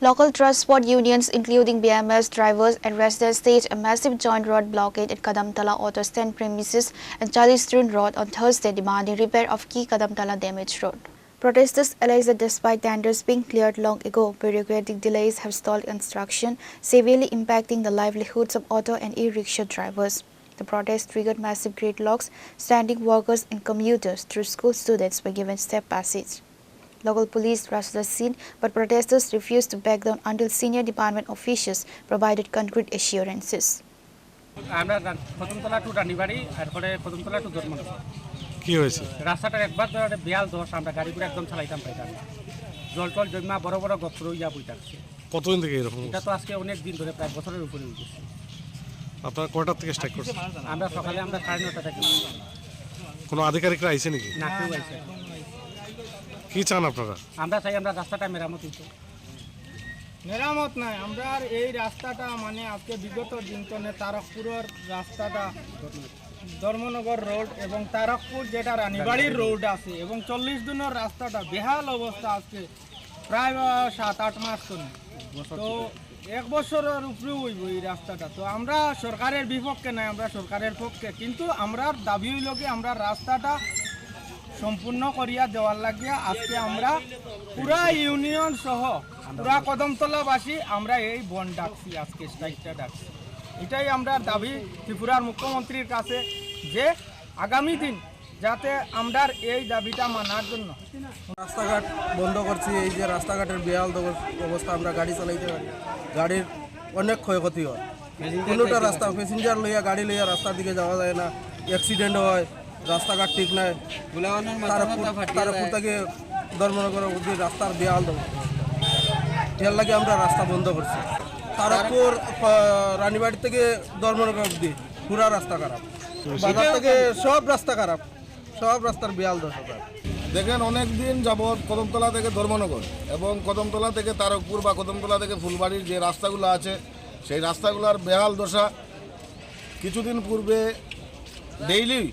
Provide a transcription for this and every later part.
Local transport unions, including BMS drivers and residents, staged a massive joint road blockade at Kadamtala auto stand premises and Chalistrun Road on Thursday, demanding repair of key Kadamtala damaged road. Protesters allege that despite tenders being cleared long ago, bureaucratic delays have stalled construction, severely impacting the livelihoods of auto and e-rickshaw drivers. The protest triggered massive gridlocks. Standing workers and commuters through school students were given step passage. Local police rushed the scene, but protesters refused to back down until senior department officials provided concrete assurances. কি হয়েছে? রাস্তাটা একবার ধরে বিয়াল দোষ আমরা গাড়িগুলো একদম চালাইতাম পাইতাম না। জল টল জমা বড় বড় গপ্র ইয়া বইটা আছে। কতদিন থেকে এরকম? এটা তো আজকে অনেক দিন ধরে প্রায় বছরের উপরে হয়ে গেছে। আপনারা কয়টা থেকে স্ট্রাইক করছেন? আমরা সকালে 9:30 থেকে। কোনো আধিকারিকরা আইছে নাকি? না, কেউ আইছে। কি চান আপনারা? আমরা চাই আমরা রাস্তাটা মেরামত হইতো। মেরামত নাই, আমরা আর এই রাস্তাটা মানে আজকে বিগত দিন তো তারকপুরের রাস্তাটা ধর্মনগর রোড এবং তারকপুর যেটা রানীবাড়ির রোড আছে এবং 40 দিনের রাস্তাটা বেহাল অবস্থা আজকে প্রায় 7-8 মাস তো 1 বছরের উপরে হইব এই রাস্তাটা। তো আমরা সরকারের বিপক্ষে নাই, আমরা সরকারের পক্ষে, কিন্তু আমরা দাবি হইল কি আমরা রাস্তাটা সম্পূর্ণ করিয়া দেওয়ার লাগিয়া আজকে আমরা পুরা ইউনিয়ন সহ পুরা কদমতলাবাসী আমরা এই বন্ধ ডাকছি, আজকে স্ট্রাইকটা ডাকছি। এটাই আমরা দাবি ত্রিপুরার মুখ্যমন্ত্রীর কাছে যে আগামী দিন যাতে আমরা এই দাবিটা মানার জন্য রাস্তাঘাট বন্ধ করছি। এই যে রাস্তাঘাটের বেহাল অবস্থা, আমরা গাড়ি চালাইতে পারি, গাড়ির অনেক ক্ষয়ক্ষতি হয়। কোনোটা রাস্তা প্যাসেঞ্জার লইয়া গাড়ি লইয়া রাস্তার দিকে যাওয়া যায় না, অ্যাক্সিডেন্ট হয়, রাস্তাঘাট ঠিক নাই। তারপর থেকে ধর্মনগর অবধি রাস্তার বেহাল এর লাগে আমরা রাস্তা বন্ধ করছি। তারপর রানীবাড়ি থেকে ধর্মনগর অবধি পুরা রাস্তা খারাপ, বাজার থেকে সব রাস্তা খারাপ, সব রাস্তার বেহাল দশা। দেখেন, অনেক দিন যাবৎ কদমতলা থেকে ধর্মনগর এবং কদমতলা থেকে তারকপুর বা কদমতলা থেকে ফুলবাড়ির যে রাস্তাগুলো আছে সেই রাস্তাগুলোর বেহাল দশা। কিছুদিন পূর্বে ডেইলি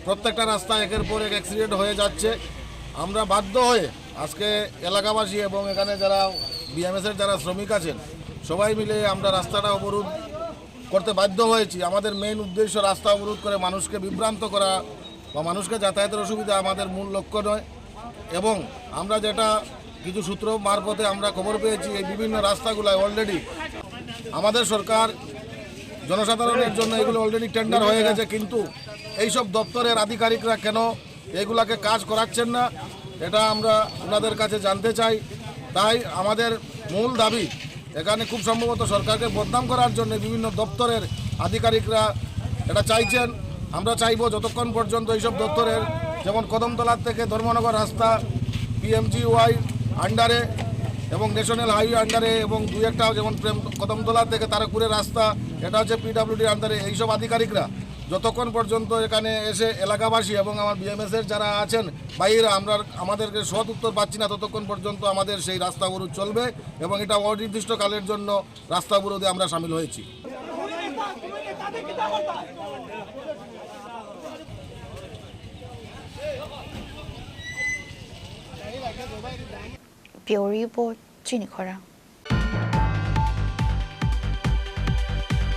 প্রত্যেকটা রাস্তা একের পর এক অ্যাক্সিডেন্ট হয়ে যাচ্ছে। আমরা বাধ্য হয়ে আজকে এলাকাবাসী এবং এখানে যারা বিএমএসের যারা শ্রমিক আছেন সবাই মিলে আমরা রাস্তাটা অবরোধ করতে বাধ্য হয়েছি। আমাদের মেইন উদ্দেশ্য রাস্তা অবরোধ করে মানুষকে বিভ্রান্ত করা বা মানুষকে যাতায়াতের অসুবিধা আমাদের মূল লক্ষ্য নয়। এবং আমরা যেটা কিছু সূত্র মারফতে আমরা খবর পেয়েছি, এই বিভিন্ন রাস্তাগুলোয় অলরেডি আমাদের সরকার জনসাধারণের জন্য এগুলো অলরেডি টেন্ডার হয়ে গেছে, কিন্তু এইসব দপ্তরের আধিকারিকরা কেন এগুলাকে কাজ করাচ্ছেন না এটা আমরা ওনাদের কাছে জানতে চাই। তাই আমাদের মূল দাবি, এখানে খুব সম্ভবত সরকারকে বদনাম করার জন্য বিভিন্ন দপ্তরের আধিকারিকরা এটা চাইছেন। আমরা চাইব যতক্ষণ পর্যন্ত এইসব দপ্তরের, যেমন কদমতলার থেকে ধর্মনগর রাস্তা PMGY আন্ডারে এবং ন্যাশনাল হাইওয়ে আন্ডারে এবং 2-1টা যেমন কদমতলা থেকে তারকপুরের রাস্তা এটা হচ্ছে PWD আন্ডারে, এইসব আধিকারিকরা যতক্ষণ পর্যন্ত এখানে এসে এলাকাবাসী এবং আমার বিএমএসের যারা আছেন বাইরে আমাদেরকে সৎ উত্তর পাচ্ছি না, ততক্ষণ পর্যন্ত আমাদের সেই রাস্তা অবরোধ চলবে এবং এটা অনির্দিষ্টকালের জন্য রাস্তা অবরোধে আমরা সামিল হয়েছি। Pure Report, Chini Khora.